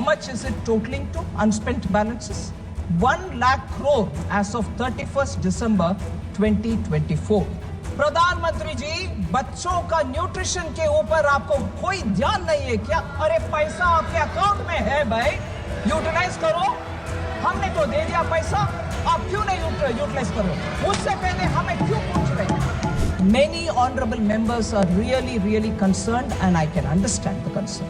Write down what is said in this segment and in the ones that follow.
much is it totaling to unspent balances? 1 lakh crore as of 31st December 2024. प्रधानमंत्री जी, बच्चों का nutrition के ऊपर आपको कोई ध्यान नहीं है क्या? अरे पैसा आपके अकाउंट में है भाई, यूटिलाइज करो। हमने तो दे दिया पैसा, आप क्यों नहीं यूटिलाइज करो? उससे पहले हमें क्यों पूछ रहे? Many honorable members are really concerned, and I can understand the concern.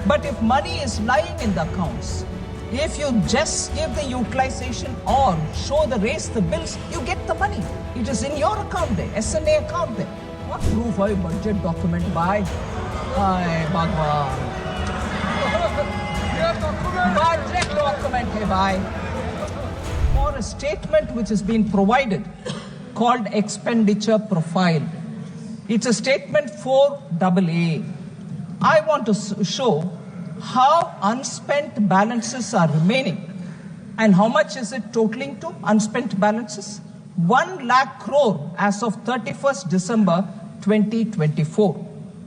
But if money is lying in the accounts, if you just give the utilization or show the bills, you get the money. It is in your account there, SNA account there. What proof है budget document by? Hi, Bhagwan. Budget document है by. For a statement which has been provided called expenditure profile. It's a statement 4AA. I want to show how unspent balances are remaining and how much is it totaling to unspent balances? 1 lakh crore as of 31st December 2024.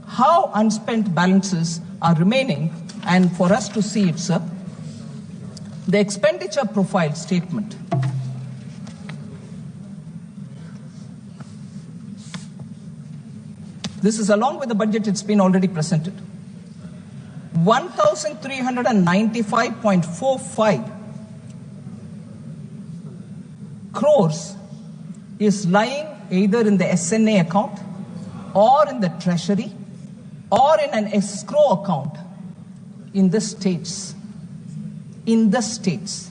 How unspent balances are remaining, and for us to see it, sir, the expenditure profile statement. This is along with the budget, it's been already presented. 1,395.45 crores is lying either in the SNA account or in the treasury or in an escrow account in the states. In the states.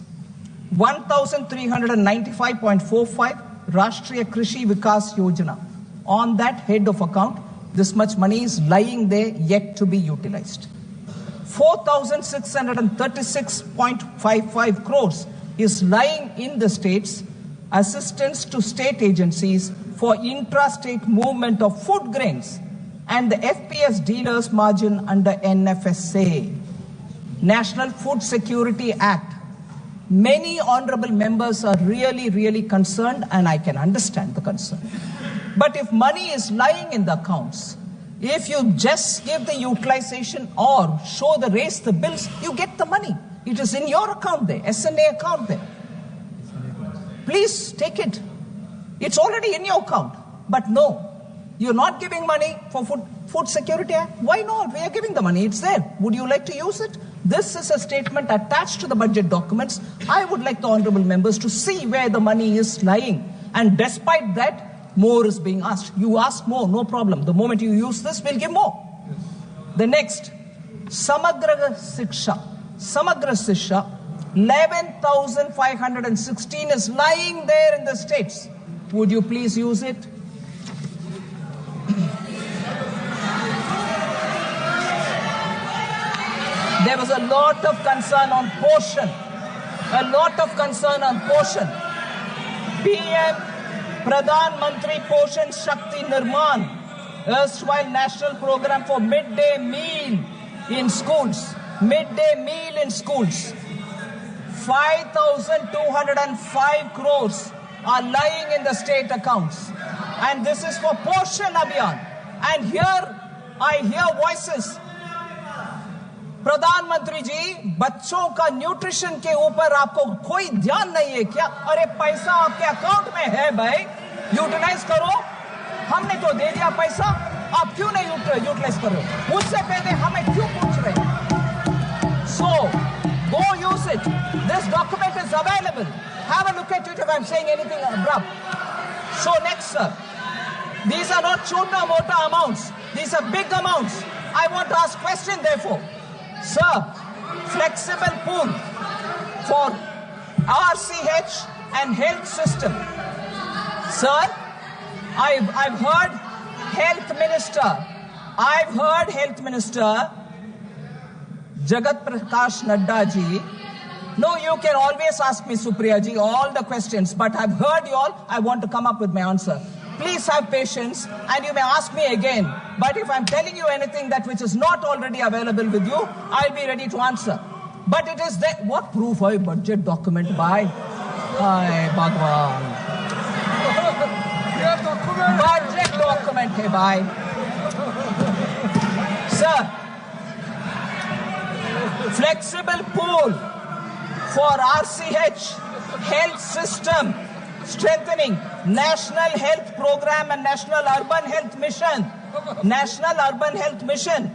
1,395.45 Rashtriya Krishi Vikas Yojana. On that head of account, this much money is lying there yet to be utilized. 4,636.55 crores is lying in the states, assistance to state agencies for intra-state movement of food grains and the FPS dealers margin under NFSA. National Food Security Act. Many honorable members are really concerned, and I can understand the concern. But if money is lying in the accounts, if you just give the utilization or show the bills, you get the money. It is in your account there, SNA account there. Please take it. It's already in your account. But no, you're not giving money for Food Security Act. Why not? We are giving the money. It's there. Would you like to use it? This is a statement attached to the budget documents. I would like the honorable members to see where the money is lying. And despite that, more is being asked. You ask more, no problem. The moment you use this, we'll give more. The next, Samagra Shiksha. 11,516 is lying there in the states. Would you please use it? There was a lot of concern on portion. PM Pradhan Mantri Poshan Shakti Nirman, erstwhile national program for midday meal in schools. 5,205 crores are lying in the state accounts. And this is for Poshan Abhiyan. And here I hear voices. प्रधानमंत्री जी, बच्चों का nutrition के ऊपर आपको कोई ध्यान नहीं है क्या? अरे पैसा आपके अकाउंट में है भाई, यूटिलाइज करो। हमने तो दे दिया पैसा, आप क्यों नहीं यूटिलाइज कर रहे हो? उससे पहले हमें क्यों पूछ रहे हैं? So, go use it. This document is available. Have a look at it if I'm saying anything abrupt. So next, sir. These are not chota mota amounts. These are big amounts. I want to ask question therefore. Sir, flexible pool for RCH and health system. Sir, I've heard health minister Jagat Prakash Nadda ji. No, you can always ask me, Supriya ji, all the questions, but I've heard you all. I want to come up with my answer. Please have patience, and you may ask me again. But if I'm telling you anything that which is not already available with you, I'll be ready to answer. But it is that what proof है budget document by? Hi, Bhagwan. Budget document है by. Sir, Flexible pool for RCH health system strengthening, National Health Program and National Urban Health Mission. National Urban Health Mission.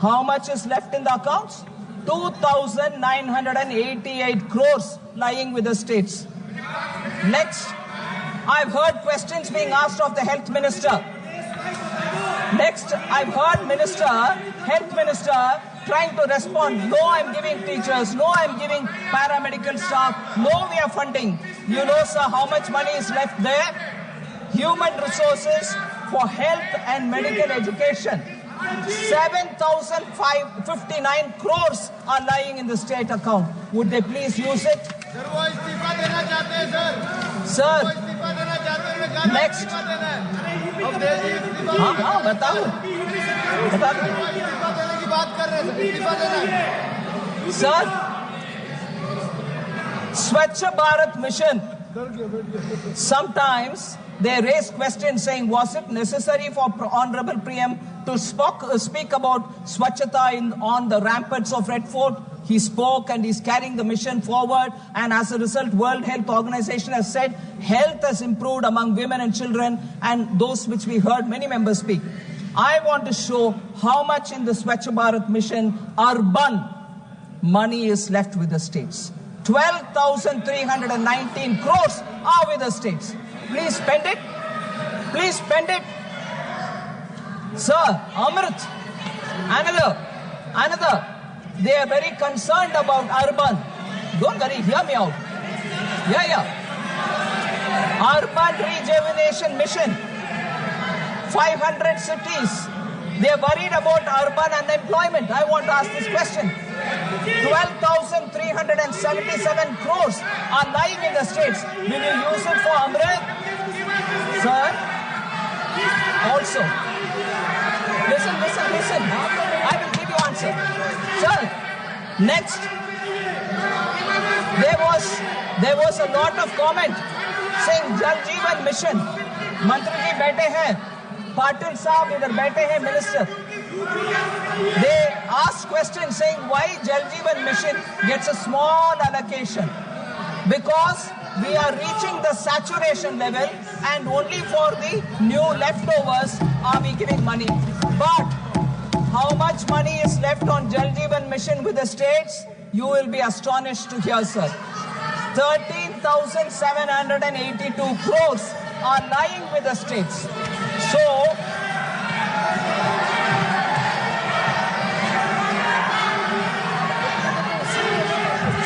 How much is left in the accounts? 2,988 crores lying with the states. Next, I've heard questions being asked of the health minister. Next, I've heard health minister trying to respond, no, I'm giving teachers, no, I'm giving paramedical staff, no, we are funding. You know, sir, how much money is left there? Human resources for health and medical education. 7,059 crores are lying in the state account. Would they please use it? Sir, next. हाँ बताओ Sir, Swachh Bharat Mission. Sometimes they raise questions saying, was it necessary for Honorable PM to speak about Swachhata on the ramparts of Red Fort? He spoke and he's carrying the mission forward. And as a result, World Health Organization has said health has improved among women and children, and those which we heard many members speak. I want to show how much in the Swachh Bharat mission urban money is left with the states. 12,319 crores are with the states. Please spend it. Please spend it. Sir, Amrit, another. They are very concerned about urban. Don't worry, hear me out. Yeah. Urban rejuvenation mission. 500 cities. They are worried about urban unemployment. I want to ask this question. 12,377 crores are lying in the states. Will you use it for Amrit? Sir? Also. Listen. I will give you answer. Sir, next. There was a lot of comment saying Jal Jeevan Mission. Mantri ji baithe hain. Patil Saab idhar baithe hain, minister. They asked questions saying why Jal Jeevan Mission gets a small allocation. Because we are reaching the saturation level and only for the new leftovers are we giving money. But how much money is left on Jal Jeevan Mission with the states? You will be astonished to hear, sir. 13,782 crores are lying with the states. So,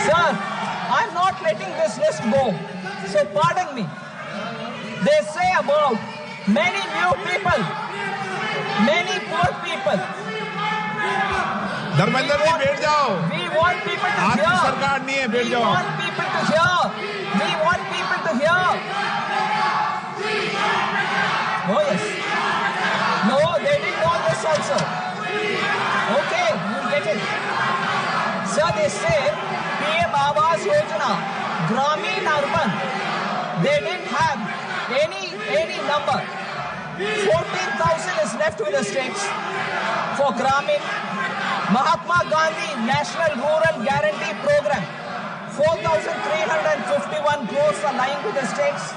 sir, I'm not letting this list go. So pardon me. They say about many new people, many poor people. Dharmendra ji बैठ जाओ. We want people to hear. आपकी सरकार नहीं है, बैठ जाओ. We want people to hear. We want people to hear. Oh yes. No, they didn't know this also. Okay, you'll get it. Sir, they say PM Awas Yojana, Gramin Urban, they didn't have any number. 14,000 is left with the states for Gramin. Mahatma Gandhi National Rural Guarantee Program, 4,351 crores are lying with the states.